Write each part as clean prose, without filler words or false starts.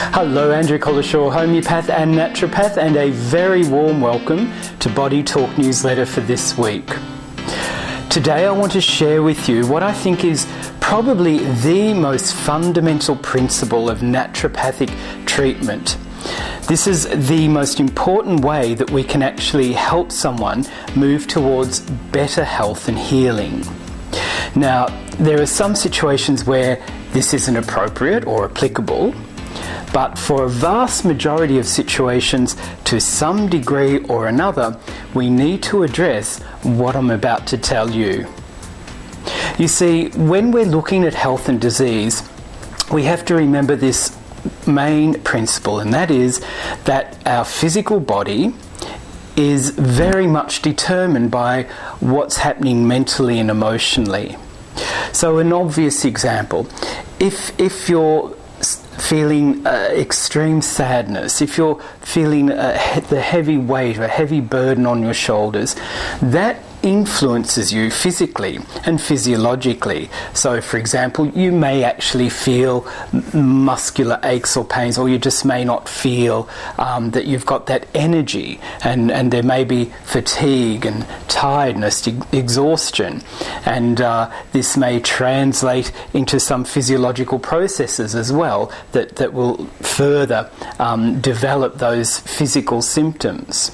Hello, Andrew Collishaw, homeopath and naturopath, and a very warm welcome to Body Talk newsletter for this week. Today I want to share with you what I think is probably the most fundamental principle of naturopathic treatment. This is the most important way that we can actually help someone move towards better health and healing. Now, there are some situations where this isn't appropriate or applicable, but for a vast majority of situations, to some degree or another, we need to address what I'm about to tell you. You see, when we're looking at health and disease, we have to remember this main principle, and that is that our physical body is very much determined by what's happening mentally and emotionally. So an obvious example, if you're feeling extreme sadness, if you're feeling the heavy weight or a heavy burden on your shoulders, that influences you physically and physiologically. So, for example, you may actually feel muscular aches or pains, or you just may not feel that you've got that energy, and there may be fatigue and tiredness, exhaustion, and this may translate into some physiological processes as well that will further develop those physical symptoms.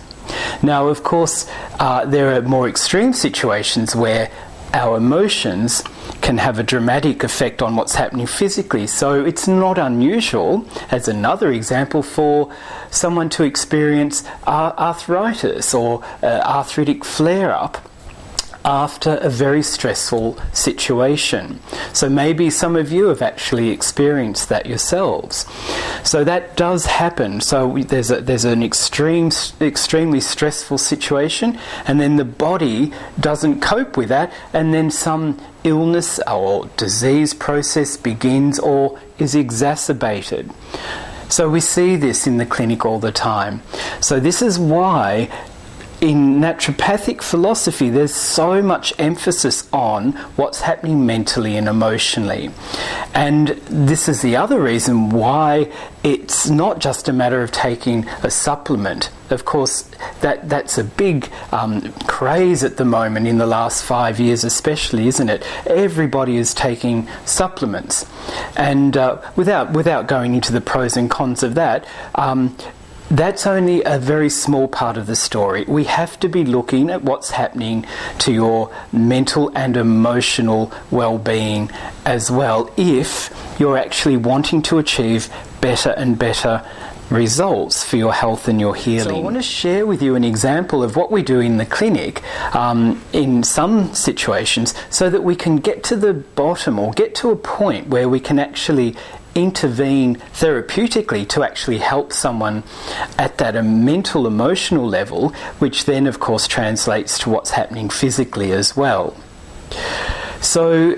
Now, of course, there are more extreme situations where our emotions can have a dramatic effect on what's happening physically. So it's not unusual, as another example, for someone to experience arthritis or arthritic flare-up after a very stressful situation. So maybe some of you have actually experienced that yourselves. So that does happen. So there's an extremely stressful situation, and then the body doesn't cope with that, and then some illness or disease process begins or is exacerbated. So we see this in the clinic all the time. So this is why in naturopathic philosophy, there's so much emphasis on what's happening mentally and emotionally. And this is the other reason why it's not just a matter of taking a supplement. Of course, that's a big craze at the moment, in the last 5 years especially, isn't it? Everybody is taking supplements. And without going into the pros and cons of that, that's only a very small part of the story. We have to be looking at what's happening to your mental and emotional well-being as well, if you're actually wanting to achieve better and better results for your health and your healing. So I want to share with you an example of what we do in the clinic in some situations, so that we can get to the bottom, or get to a point where we can actually intervene therapeutically to actually help someone at that mental, emotional level, which then of course translates to what's happening physically as well. So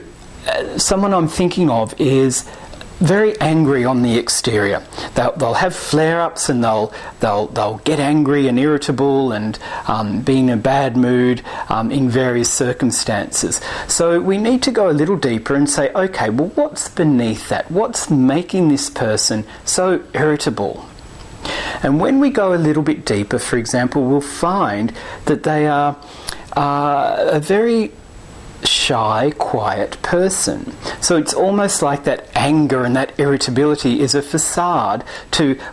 someone I'm thinking of is very angry on the exterior. They'll have flare-ups, and they'll get angry and irritable and be in a bad mood in various circumstances. So we need to go a little deeper and say, okay, well, what's beneath that? What's making this person so irritable? And when we go a little bit deeper, for example, we'll find that they are a very shy, quiet person. So it's almost like that anger and that irritability is a facade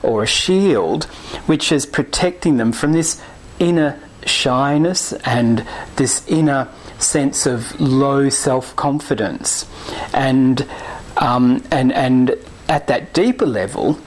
or a shield, which is protecting them from this inner shyness and this inner sense of low self-confidence. And at that deeper level,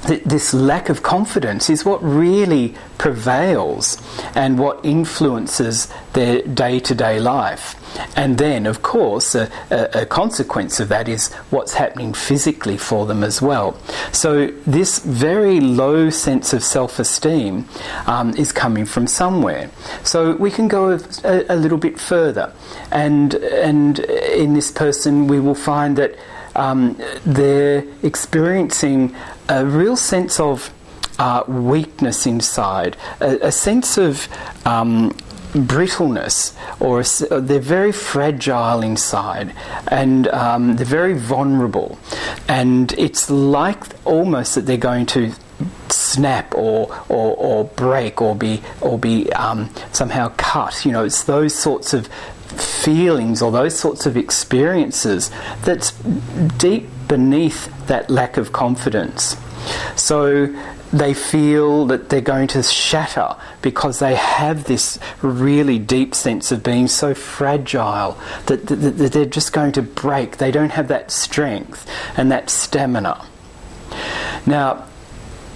this lack of confidence is what really prevails and what influences their day-to-day life. And then, of course, a consequence of that is what's happening physically for them as well. So this very low sense of self-esteem is coming from somewhere. So we can go a little bit further. And in this person, we will find that they're experiencing a real sense of weakness inside, a sense of brittleness, or they're very fragile inside, and they're very vulnerable. and it's like almost that they're going to snap or break or be somehow cut. It's those sorts of feelings or those sorts of experiences that's deep beneath that lack of confidence. So they feel that they're going to shatter because they have this really deep sense of being so fragile that they're just going to break. They don't have that strength and that stamina. Now,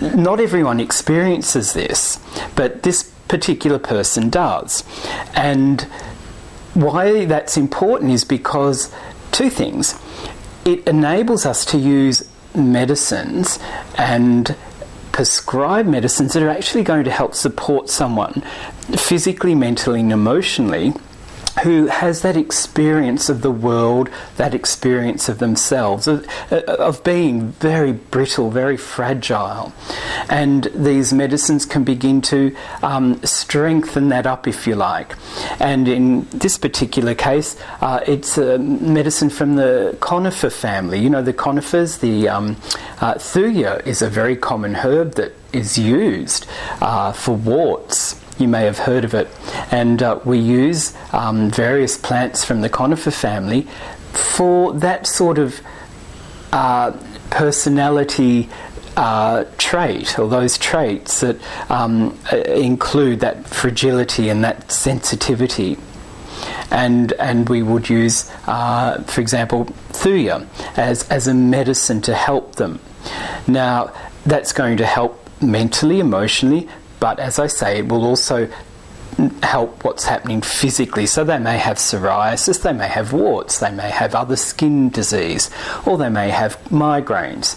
not everyone experiences this, but this particular person does. And why that's important is because two things. It enables us to use medicines and prescribe medicines that are actually going to help support someone physically, mentally and emotionally who has that experience of the world, that experience of themselves, of being very brittle, very fragile. And these medicines can begin to strengthen that up, if you like. And in this particular case, it's a medicine from the conifer family. The conifers, the thuya is a very common herb that is used for warts. You may have heard of it. And we use various plants from the conifer family for that sort of personality trait, or those traits that include that fragility and that sensitivity. And we would use, for example, thuya as a medicine to help them. Now, that's going to help mentally, emotionally, but as I say, it will also help what's happening physically. So they may have psoriasis, they may have warts, they may have other skin disease, or they may have migraines.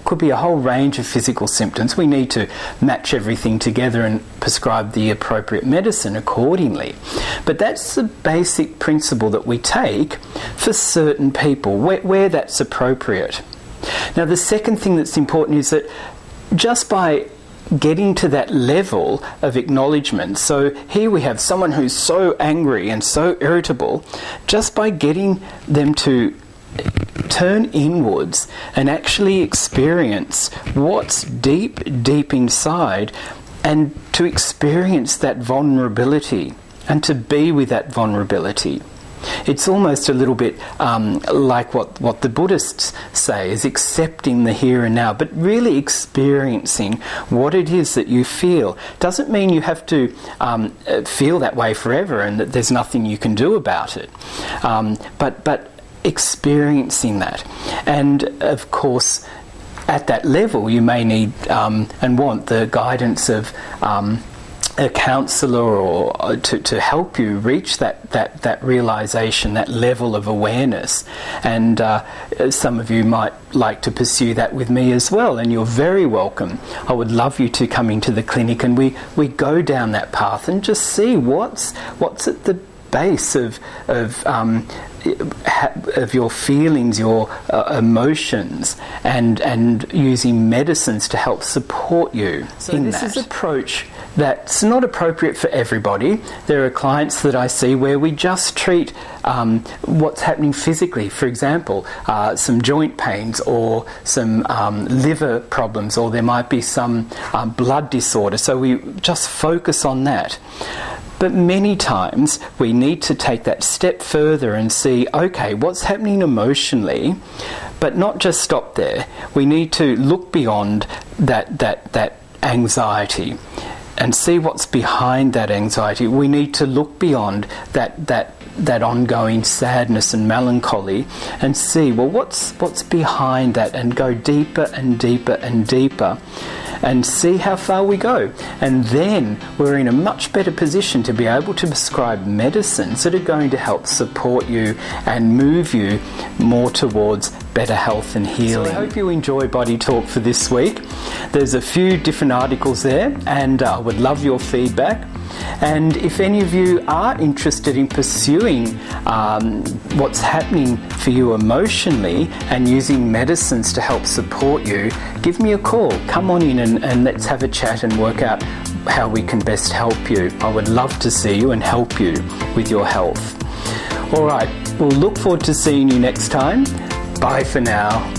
Could be a whole range of physical symptoms. We need to match everything together and prescribe the appropriate medicine accordingly. But that's the basic principle that we take for certain people, where that's appropriate. Now, the second thing that's important is that just by getting to that level of acknowledgement, so here we have someone who's so angry and so irritable, just by getting them to turn inwards and actually experience what's deep inside, and to experience that vulnerability and to be with that vulnerability. It's almost a little bit like what the Buddhists say is accepting the here and now, but really experiencing what it is that you feel. Doesn't mean you have to feel that way forever and that there's nothing you can do about it. But experiencing that. And of course, at that level, you may need and want the guidance of a counsellor or to help you reach that realisation, that level of awareness. And some of you might like to pursue that with me as well, and you're very welcome. I would love you to come into the clinic and we go down that path and just see what's at the base of your feelings, your emotions, and using medicines to help support you. So this is an approach that's not appropriate for everybody. There are clients that I see where we just treat what's happening physically. For example, some joint pains or some liver problems, or there might be some blood disorder. So we just focus on that. But many times we need to take that step further and see, okay, what's happening emotionally, but not just stop there. We need to look beyond that anxiety and see what's behind that anxiety. We need to look beyond that ongoing sadness and melancholy and see, well, what's behind that, and go deeper and deeper and deeper, and see how far we go. And then we're in a much better position to be able to prescribe medicines that are going to help support you and move you more towards better health and healing. So I hope you enjoy Body Talk for this week. There's a few different articles there, and I would love your feedback. And if any of you are interested in pursuing what's happening for you emotionally and using medicines to help support you, give me a call. Come on in and let's have a chat and work out how we can best help you. I would love to see you and help you with your health. All right, we'll look forward to seeing you next time. Bye for now.